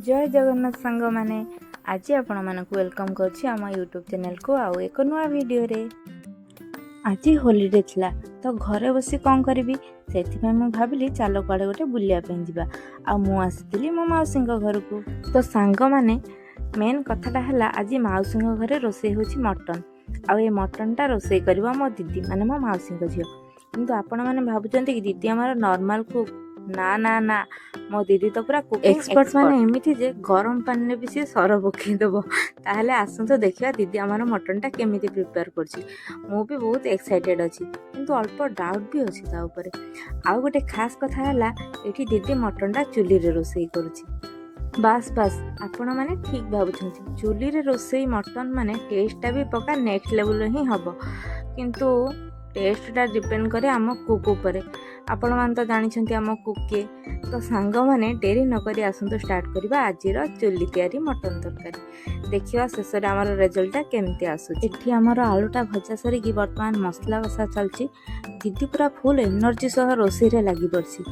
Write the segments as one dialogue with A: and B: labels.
A: जय जगन्नाथ सांग माने आज आपण मानक वेलकम करछि आम यूट्यूब चैनल को आउ एक नुआ वीडियो रे। आज हॉलीडे थिला तो घरे बसी कौन करी से भाविली चल कुआड़े गोटे बुलिया जा आ मु आसीली मो मौसी घर को। तो सांग माने मेन कथाटा है आज मौसी घरे रोषे होछि मटन आ ये मटन टा रोषे करबा मो दीदी माने मो मौसी झील। किंतु आपण माने भाबुचंती कि दीदी हमारा नॉर्मल कुक ना ना ना मो दीदी तो पूरा कुकिंग एक्सपर्ट माने एमिति जे गरम पानी रे भी से सर पकई देबो। ताहले आसु तो देखिया दीदी हमारा मटन टा केमिति प्रिपेयर करछि। मु भी बहुत एक्साइटेड अछि किंतु अल्प डाउट भी अछि ता ऊपर। आ गोटे खास कथा हला एठी दीदी मटन टा चुली रे रोसई करछि। बास बास आपण माने ठीक भाबुछंती चुली रे रोसई मटन माने टेस्ट टा भी पक्का नेक्स्ट लेवल ही हबो। किंतु टेस्ट टा डिपेंड करे आम कुक ऊपर। आपण मान तो जानिछंती आम कुक के। तो सांग माने डेरी न करी आसंतु स्टार्ट करबा आजिर चुली तयारी मटन तरकारी। देखिवा शेष रे हमर रिजल्ट केमती आसु। एठी हमर आलूटा भजा सरी कि वर्तमान मसला कसा चलची। दीदी पूरा फुल एनर्जी सह रोसई रे लागि पड़सी।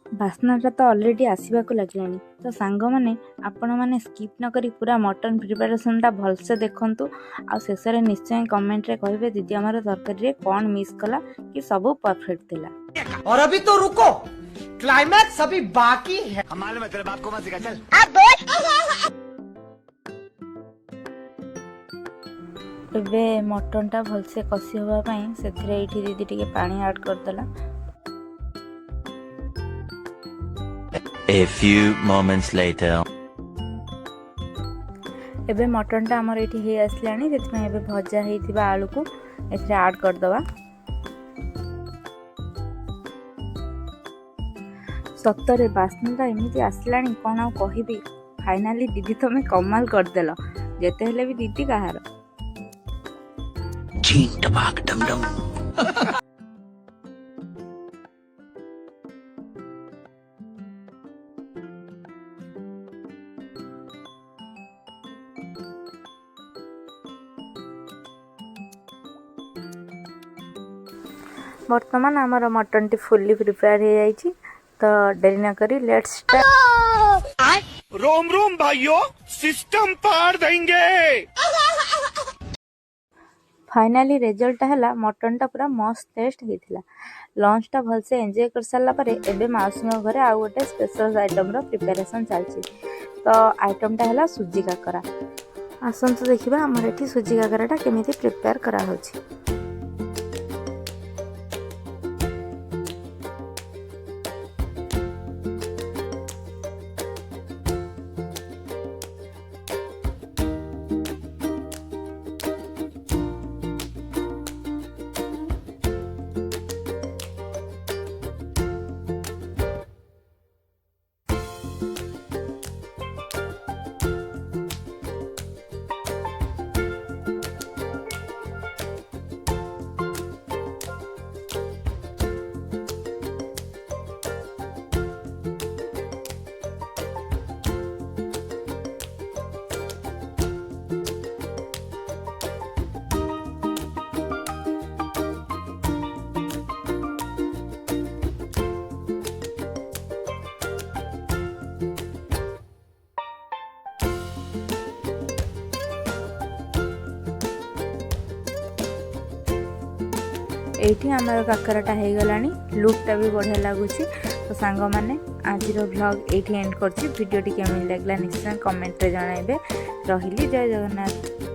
A: बास्नाटा तो ऑलरेडी आसवा को लगिलानी। तो सांग माने आपण माने स्किप न करी पूरा मटन प्रिपरेशन टा भल से देखंतु आ शेष रे निश्चय कमेंट रे कहबे दीदी हमर तरकारी रे कोन मिस कला कि सब परफेक्ट थिला।
B: और अभी तो रुको, क्लाइमैक्स अभी बाकी है। हमारे में तेरे बाप को मत सिखा चल।
A: एबे मटन टा भल से कसी होबा पई सेथरे एठी दीदी टिके पानी ऐड कर देला।
C: A few moments later.
A: एबे मटन टा हमर एठी हे आसलानी सेथमे एबे भजा हेतिबा आलू को एथरे ऐड कर दवा। सत्तरे बास्नाटा एमिति आसलानी कोन आ कहिबी। फाइनली दीदी तमे कमाल कर देलो जेते हेले भी दीदी कहार
C: चीन टपाक डम डम।
A: वर्तमान आमर मटन टी फुल्ली प्रिपेयर हो जाइए। तो डेरी न करी लेट्स स्टार्ट।
B: रोम रोम भाइयों, सिस्टम पार देंगे।
A: फाइनली रिजल्ट है मटन टा पूरा मस्त टेस्ट होता। लंच टा भल से एंजॉय कर सारा पर एबे मौसी घरे आउ गोटे स्पेशल आइटम रो प्रिपरेशन चलची। तो आइटम टा है सुजी काकरा। आसंतु देखिबा हमर एठी सुजी काकरा टा केमिति प्रिपेयर करा होची। एठी आमर काकराटा हो गलानी। लुकटा भी बढ़िया लगुच। तो सांग माने आज व्लॉग एठी एंड करछि। वीडियो टी केमन लागला निश्चय कमेंट रे जणाइबे। रहिली जय जगन्नाथ।